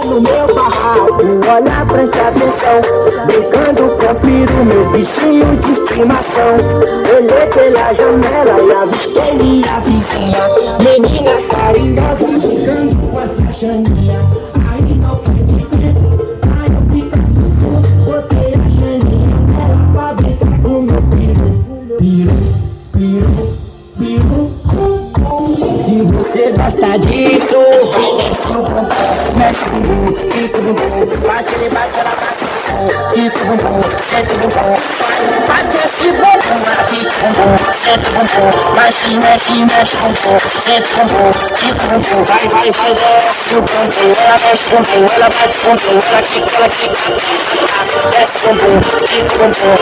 no meu barraco, olha, preste atenção. Brincando com o peru, meu bichinho de estimação. Olhei pela janela e avistei minha vizinha, menina carinhosa, brincando com essa chaninha. Aí não foi de tempo, aí eu fico sussurro. Botei a chaninha nela pra brincar com o meu peru. Peru, peru, se você gosta disso, desce o bumbum, mexe o bumbum, fica o bumbum, bate ele, bate ela, bate o bumbum, fica o bumbum, senta o bumbum, bate esse bumbum, ela fica o bumbum, senta o bumbum, mexe, mexe, mexe o bumbum, senta o bumbum, fica o bumbum, vai, vai, vai, desce o bumbum, ela mexe o bumbum, ela bate o bumbum, ela fica, desce o bumbum, fica o bumbum,